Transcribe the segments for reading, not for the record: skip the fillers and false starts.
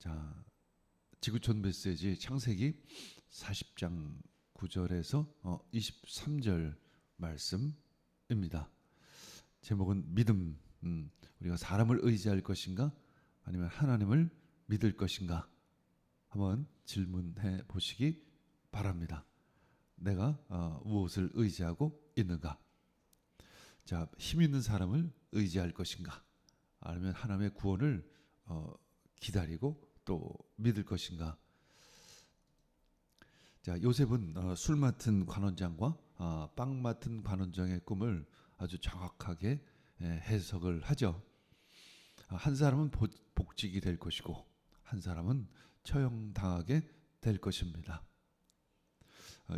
자, 지구촌 메시지 창세기 40장 9절에서 23절 말씀입니다. 제목은 믿음. 우리가 사람을 의지할 것인가 아니면 하나님을 믿을 것인가 한번 질문해 보시기 바랍니다. 내가 무엇을 의지하고 있는가? 자, 힘 있는 사람을 의지할 것인가 아니면 하나님의 구원을 기다리고 또 믿을 것인가? 자, 요셉은 술 맡은 관원장과 빵 맡은 관원장의 꿈을 아주 정확하게 해석을 하죠. 한 사람은 복직이 될 것이고 한 사람은 처형당하게 될 것입니다.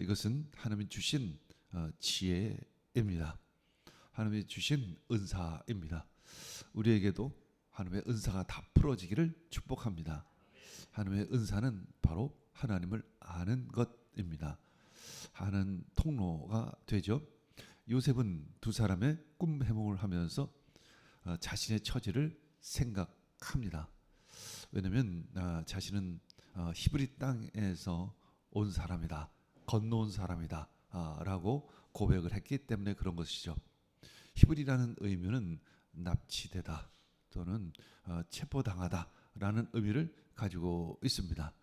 이것은 하나님이 주신 지혜입니다. 하나님이 주신 은사입니다. 우리에게도 하나님의 은사가 다 풀어지기를 축복합니다. 하나님의 은사는 바로 하나님을 아는 것입니다. 하는 통로가 되죠. 요셉은 두 사람의 꿈 해몽을 하면서 자신의 처지를 생각합니다. 왜냐하면 자신은 히브리 땅에서 온 사람이다, 건너온 사람이다 라고 고백을 했기 때문에 그런 것이죠. 히브리라는 의미는 납치되다 또는 체포당하다라는 의미를 가지고 있습니다.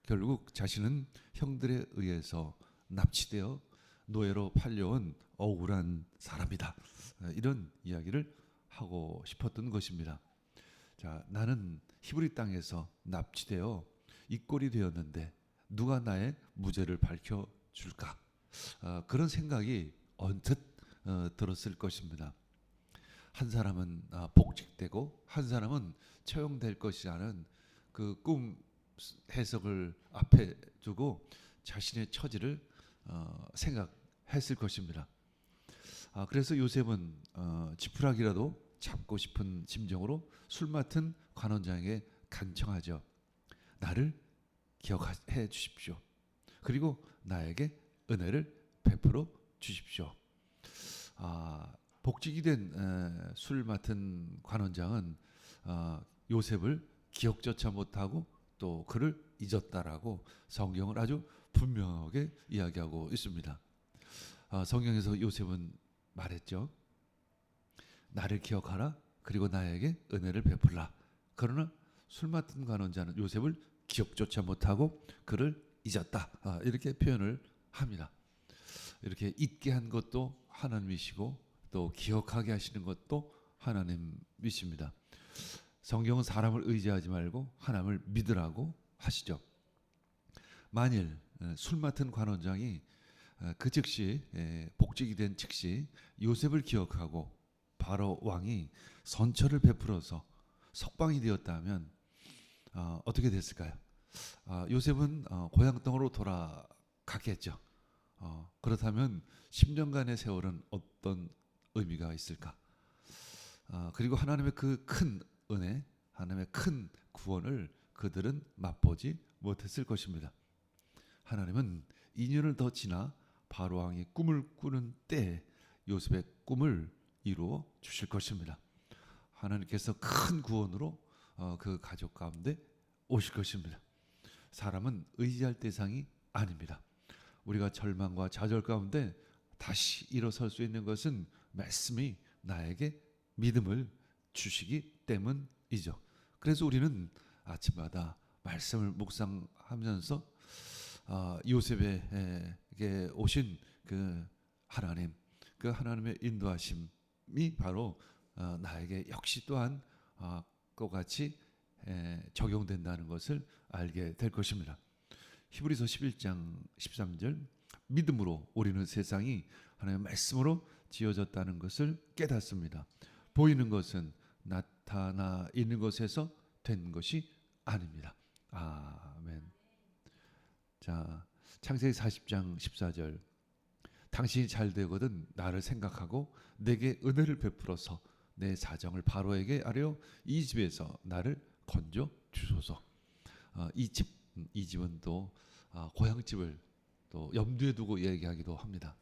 결국 자신은 형들에 의해서 납치되어 노예로 팔려온 억울한 사람이다. 이런 이야기를 하고 싶었던 것입니다. 자, 나는 히브리 땅에서 납치되어 이 꼴이 되었는데 누가 나의 무죄를 밝혀줄까? 그런 생각이 언뜻 들었을 것입니다. 한 사람은 복직되고 한 사람은 처형될 것이라는 그 꿈 해석을 앞에 두고 자신의 처지를 생각했을 것입니다. 그래서 요셉은 지푸라기라도 잡고 싶은 심정으로 술 맡은 관원장에게 간청하죠. 나를 기억해 주십시오. 그리고 나에게 은혜를 베풀어 주십시오. 복직이 된 술 맡은 관원장은 요셉을 기억조차 못하고 또 그를 잊었다라고 성경을 아주 분명하게 이야기하고 있습니다. 성경에서 요셉은 말했죠. 나를 기억하라. 그리고 나에게 은혜를 베풀라. 그러나 술 맡은 관원자는 요셉을 기억조차 못하고 그를 잊었다. 이렇게 표현을 합니다. 이렇게 잊게 한 것도 하나님이시고 또 기억하게 하시는 것도 하나님이십니다. 성경은 사람을 의지하지 말고 하나님을 믿으라고 하시죠. 만일 술 맡은 관원장이 그 즉시 복직이 된 즉시 요셉을 기억하고 바로 왕이 선처를 베풀어서 석방이 되었다면 어떻게 됐을까요? 요셉은 고향 땅으로 돌아갔겠죠. 그렇다면 10년간의 세월은 어떤 의미가 있을까? 그리고 하나님의 그 큰 은혜, 하나님의 큰 구원을 그들은 맛보지 못했을 것입니다. 하나님은 2년을 더 지나 바로 왕이 꿈을 꾸는 때에 요셉의 꿈을 이루어 주실 것입니다. 하나님께서 큰 구원으로 그 가족 가운데 오실 것입니다. 사람은 의지할 대상이 아닙니다. 우리가 절망과 좌절 가운데 다시 일어설 수 있는 것은 말씀이 나에게 믿음을 주시기 때문이죠. 그래서 우리는 아침마다 말씀을 묵상하면서 요셉에게 오신 그 하나님, 그 하나님의 인도하심이 바로 나에게 역시 또한 똑같이 적용된다는 것을 알게 될 것입니다. 히브리서 11장 13절 믿음으로 우리는 세상이 하나님의 말씀으로 지어졌다는 것을 깨닫습니다. 보이는 것은 나타나 있는 것에서 된 것이 아닙니다. 아멘. 자, 창세기 40장 14절 당신이 잘 되거든 나를 생각하고 내게 은혜를 베풀어서 내 사정을 바로에게 아뢰어 이 집에서 나를 건져 주소서. 이 집은 또 고향집을 또 염두에 두고 얘기하기도 합니다.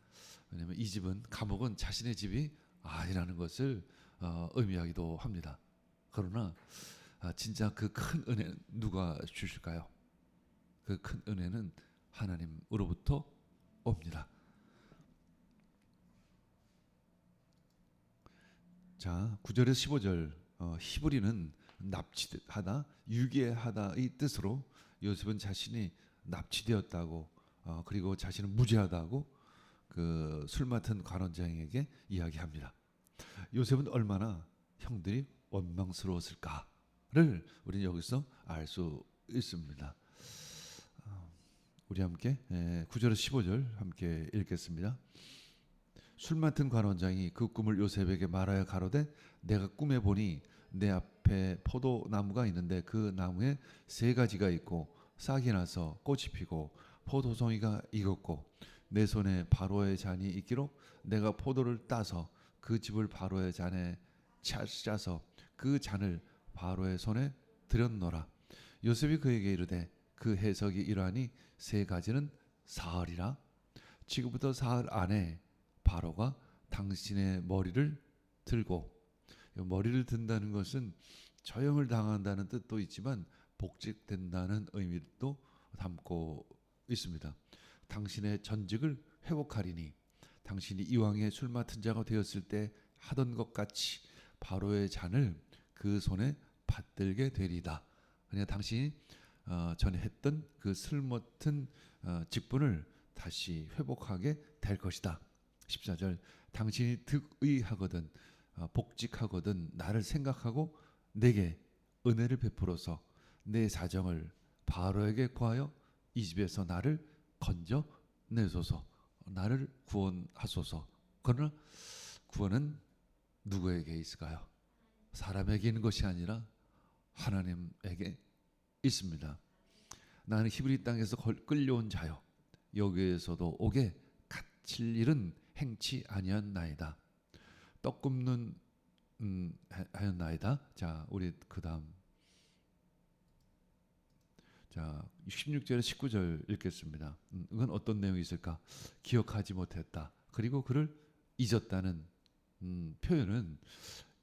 왜냐하면 이 집은 감옥은 자신의 집이 아니라는 것을 의미하기도 합니다. 그러나 진짜 그 큰 은혜 누가 주실까요? 그 큰 은혜는 하나님으로부터 옵니다. 자, 9절에서 15절 히브리는 납치하다, 유괴하다의 뜻으로 요셉은 자신이 납치되었다고 그리고 자신은 무죄하다고 그 술 맡은 관원장에게 이야기합니다. 요셉은 얼마나 형들이 원망스러웠을까를 우리는 여기서 알 수 있습니다. 우리 함께 9절에서 15절 함께 읽겠습니다. 술 맡은 관원장이 그 꿈을 요셉에게 말하여 가로되 내가 꿈에 보니 내 앞에 포도나무가 있는데 그 나무에 세 가지가 있고 싹이 나서 꽃이 피고 포도송이가 익었고 내 손에 바로의 잔이 있기로 내가 포도를 따서 그 즙을 바로의 잔에 짜서 그 잔을 바로의 손에 들였노라. 요셉이 그에게 이르되 그 해석이 이러하니 세 가지는 사흘이라. 지금부터 사흘 안에 바로가 당신의 머리를 들고, 머리를 든다는 것은 처형을 당한다는 뜻도 있지만 복직된다는 의미도 담고 있습니다. 당신의 전직을 회복하리니 당신이 이왕에 술 맡은 자가 되었을 때 하던 것 같이 바로의 잔을 그 손에 받들게 되리다. 그러니까 당신이 전에 했던 그 술 맡은 직분을 다시 회복하게 될 것이다. 14절 당신이 득의하거든 복직하거든 나를 생각하고 내게 은혜를 베풀어서 내 사정을 바로에게 구하여 이 집에서 나를 건져 내소서. 나를 구원하소서. 그러나 구원은 누구에게 있을까요? 사람에게 있는 것이 아니라 하나님에게 있습니다. 나는 히브리 땅에서 끌려온 자요 여기에서도 오게 갇힐 일은 행치 아니었나이다. 떡 굽는 하였나이다. 자, 우리 그다음 자 16절 19절 읽겠습니다. 이건 어떤 내용이 있을까? 기억하지 못했다. 그리고 그를 잊었다는 표현은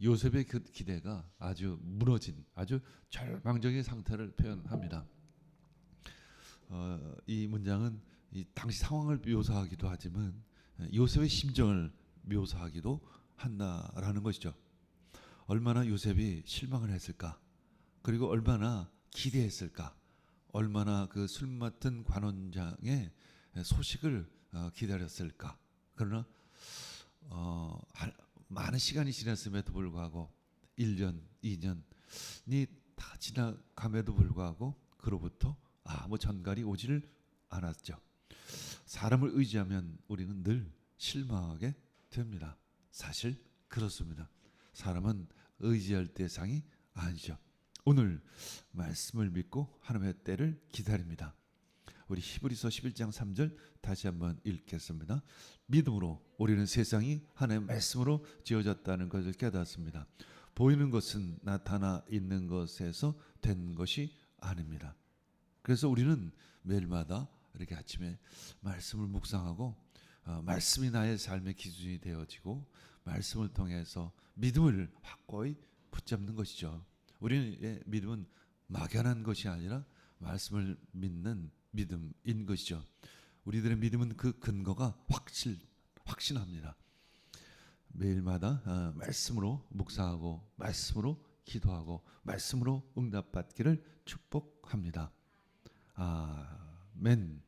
요셉의 그 기대가 아주 무너진 아주 절망적인 상태를 표현합니다. 이 문장은 이 당시 상황을 묘사하기도 하지만 요셉의 심정을 묘사하기도 한다라는 것이죠. 얼마나 요셉이 실망을 했을까? 그리고 얼마나 기대했을까? 얼마나 그 술 맡은 관원장의 소식을 기다렸을까? 그러나 많은 시간이 지났음에도 불구하고 1년, 2년이 다 지나감에도 불구하고 그로부터 아무 전갈이 오지를 않았죠. 사람을 의지하면 우리는 늘 실망하게 됩니다. 사실 그렇습니다. 사람은 의지할 대상이 아니죠. 오늘 말씀을 믿고 하나님의 때를 기다립니다. 우리 히브리서 11장 3절 다시 한번 읽겠습니다. 믿음으로 우리는 세상이 하나님의 말씀으로 지어졌다는 것을 깨닫습니다. 보이는 것은 나타나 있는 것에서 된 것이 아닙니다. 그래서 우리는 매일마다 이렇게 아침에 말씀을 묵상하고 말씀이 나의 삶의 기준이 되어지고 말씀을 통해서 믿음을 확고히 붙잡는 것이죠. 우리의 믿음은 막연한 것이 아니라 말씀을 믿는 믿음인 것이죠. 우리들의 믿음은 그 근거가 확신합니다. 매일마다 말씀으로 묵상하고 말씀으로 기도하고 말씀으로 응답받기를 축복합니다. 아멘.